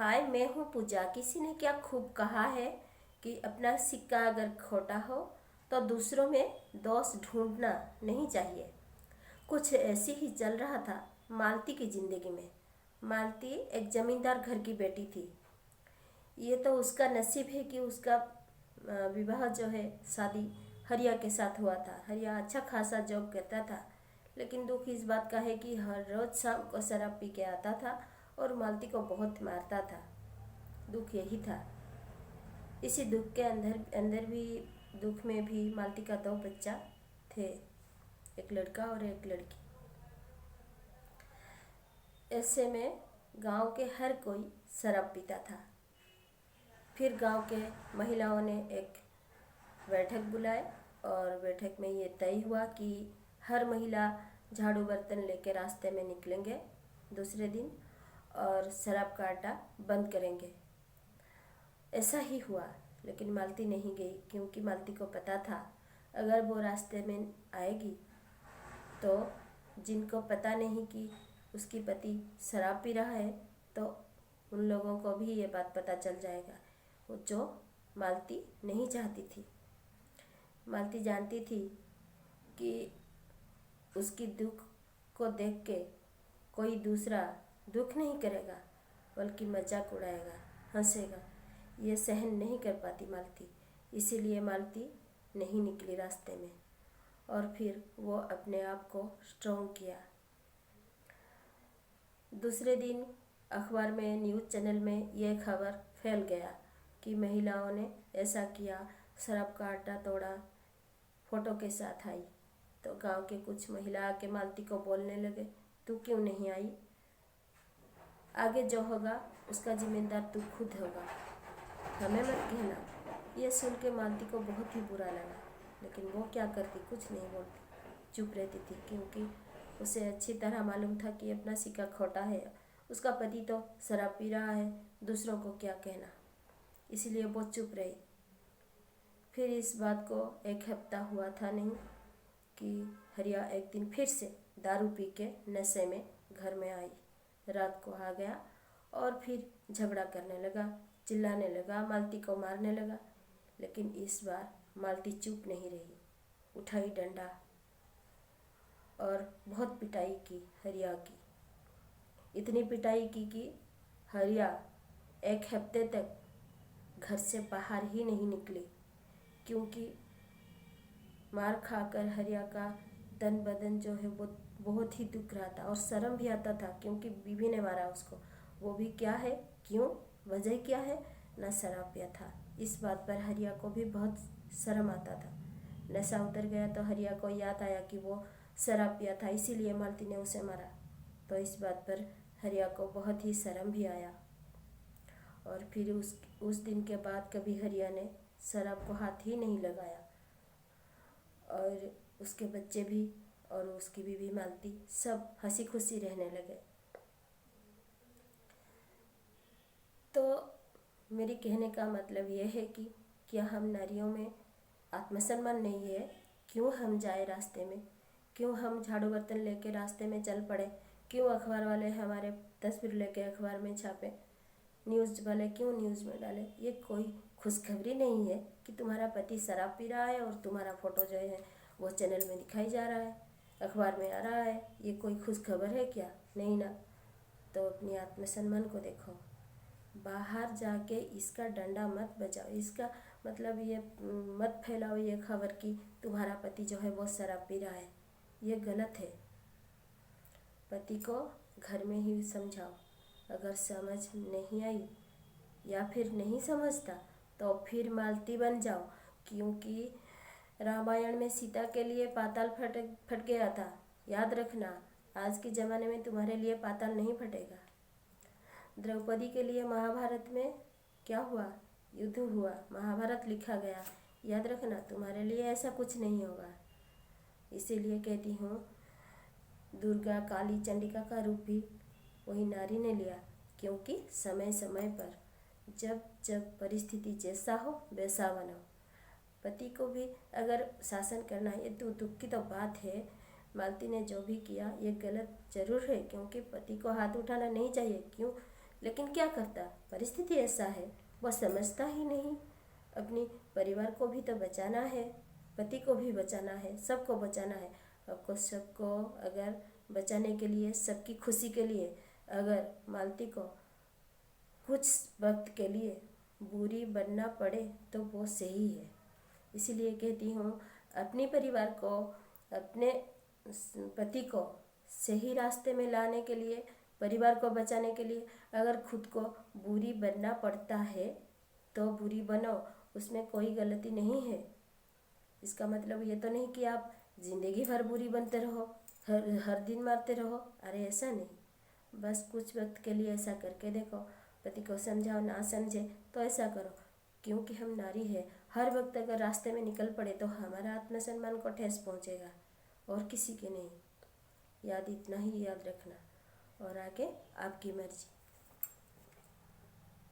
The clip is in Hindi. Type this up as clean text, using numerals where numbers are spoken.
हाय, मैं हूँ पूजा। किसी ने क्या खूब कहा है कि अपना सिक्का अगर खोटा हो तो दूसरों में दोष ढूंढना नहीं चाहिए। कुछ ऐसी ही चल रहा था मालती की जिंदगी में। मालती एक जमींदार घर की बेटी थी। ये तो उसका नसीब है कि उसका विवाह जो है, शादी हरिया के साथ हुआ था। हरिया अच्छा खासा जॉब करता था, लेकिन दुख इस बात का है कि हर रोज शाम को शराब पी के आता था और मालती को बहुत मारता था। दुख यही था। इसी दुख के अंदर अंदर भी दुख में भी मालती का दो बच्चा थे, एक लड़का और एक लड़की। ऐसे में गांव के हर कोई शराब पीता था। फिर गांव के महिलाओं ने एक बैठक बुलाए और बैठक में ये तय हुआ कि हर महिला झाड़ू बर्तन लेकर रास्ते में निकलेंगे दूसरे दिन और शराब का अड्डा बंद करेंगे। ऐसा ही हुआ, लेकिन मालती नहीं गई क्योंकि मालती को पता था अगर वो रास्ते में आएगी तो जिनको पता नहीं कि उसकी पति शराब पी रहा है तो उन लोगों को भी ये बात पता चल जाएगा, वो जो मालती नहीं चाहती थी। मालती जानती थी कि उसकी दुख को देख के कोई दूसरा दुख नहीं करेगा, बल्कि मजाक उड़ाएगा, हंसेगा। ये सहन नहीं कर पाती मालती, इसीलिए मालती नहीं निकली रास्ते में। और फिर वो अपने आप को स्ट्रॉन्ग किया। दूसरे दिन अखबार में, न्यूज़ चैनल में ये खबर फैल गया कि महिलाओं ने ऐसा किया, शराब का अड्डा तोड़ा, फोटो के साथ आई। तो गांव के कुछ महिला आके मालती को बोलने लगे, तू क्यों नहीं आई? आगे जो होगा उसका जिम्मेदार तू खुद होगा, हमें मत कहना। ये सुन के मालती को बहुत ही बुरा लगा, लेकिन वो क्या करती, कुछ नहीं बोलती, चुप रहती थी, क्योंकि उसे अच्छी तरह मालूम था कि अपना सिक्का खोटा है। उसका पति तो शराब पी रहा है, दूसरों को क्या कहना। इसीलिए वो चुप रही। फिर इस बात को एक हफ्ता हुआ था नहीं कि हरिया एक दिन फिर से दारू पी के नशे में घर में आई। रात को आ गया और फिर झगड़ा करने लगा, चिल्लाने लगा, मालती को मारने लगा। लेकिन इस बार मालती चुप नहीं रही, उठाई डंडा और बहुत पिटाई की हरिया की। इतनी पिटाई की कि हरिया एक हफ्ते तक घर से बाहर ही नहीं निकली, क्योंकि मार खाकर हरिया का तन बदन जो है वो बहुत ही दुख रहा था और शर्म भी आता था, क्योंकि बीवी ने मारा उसको। वो भी क्या है, क्यों, वजह क्या है, ना शराब पिया था। इस बात पर हरिया को भी बहुत शर्म आता था। नशा उतर गया तो हरिया को याद आया कि वो शराब पिया था, इसीलिए मालती ने उसे मारा। तो इस बात पर हरिया को बहुत ही शर्म भी आया। और फिर उस दिन के बाद कभी हरिया ने शराब को हाथ ही नहीं लगाया। और उसके बच्चे भी और उसकी बीवी मालती सब हंसी खुशी रहने लगे। तो मेरी कहने का मतलब यह है कि क्या हम नारियों में आत्मसम्मान नहीं है? क्यों हम जाए रास्ते में? क्यों हम झाड़ू बर्तन लेके रास्ते में चल पड़े? क्यों अखबार वाले हमारे तस्वीर लेके अखबार में छापे? न्यूज़ वाले क्यों न्यूज़ में डाले? ये कोई खुशखबरी नहीं है कि तुम्हारा पति शराब पी रहा है और तुम्हारा फोटो जो है वो चैनल में दिखाई जा रहा है, अखबार में आ रहा है। ये कोई खुशखबर है क्या? नहीं ना। तो अपनी आत्मसम्मान को देखो। बाहर जाके इसका डंडा मत बजाओ, इसका मतलब ये मत फैलाओ ये खबर कि तुम्हारा पति जो है वो शराब पी रहा है। ये गलत है। पति को घर में ही समझाओ। अगर समझ नहीं आई या फिर नहीं समझता तो फिर मालती बन जाओ, क्योंकि रामायण में सीता के लिए पाताल फट गया था। याद रखना, आज के ज़माने में तुम्हारे लिए पाताल नहीं फटेगा। द्रौपदी के लिए महाभारत में क्या हुआ? युद्ध हुआ, महाभारत लिखा गया। याद रखना, तुम्हारे लिए ऐसा कुछ नहीं होगा। इसीलिए कहती हूँ, दुर्गा, काली, चंडिका का रूप भी वही नारी ने लिया, क्योंकि समय समय पर जब जब परिस्थिति जैसा हो वैसा बनो। पति को भी अगर शासन करना है, ये तो दुख की तो बात है। मालती ने जो भी किया ये गलत जरूर है, क्योंकि पति को हाथ उठाना नहीं चाहिए। क्यों? लेकिन क्या करता, परिस्थिति ऐसा है, वह समझता ही नहीं। अपनी परिवार को भी तो बचाना है, पति को भी बचाना है, सबको बचाना है। आपको सबको अगर बचाने के लिए, सबकी खुशी के लिए अगर मालती को कुछ वक्त के लिए बुरी बनना पड़े तो वो सही है। इसीलिए कहती हूँ, अपने परिवार को, अपने पति को सही रास्ते में लाने के लिए, परिवार को बचाने के लिए अगर खुद को बुरी बनना पड़ता है तो बुरी बनो, उसमें कोई गलती नहीं है। इसका मतलब ये तो नहीं कि आप जिंदगी भर बुरी बनते रहो, हर दिन मारते रहो। अरे ऐसा नहीं, बस कुछ वक्त के लिए ऐसा करके देखो। पति को समझाओ, ना समझे तो ऐसा करो, क्योंकि हम नारी है। हर वक्त अगर रास्ते में निकल पड़े तो हमारा आत्मसम्मान को ठेस पहुंचेगा और किसी के नहीं। इतना ही याद रखना, और आगे आपकी मर्जी।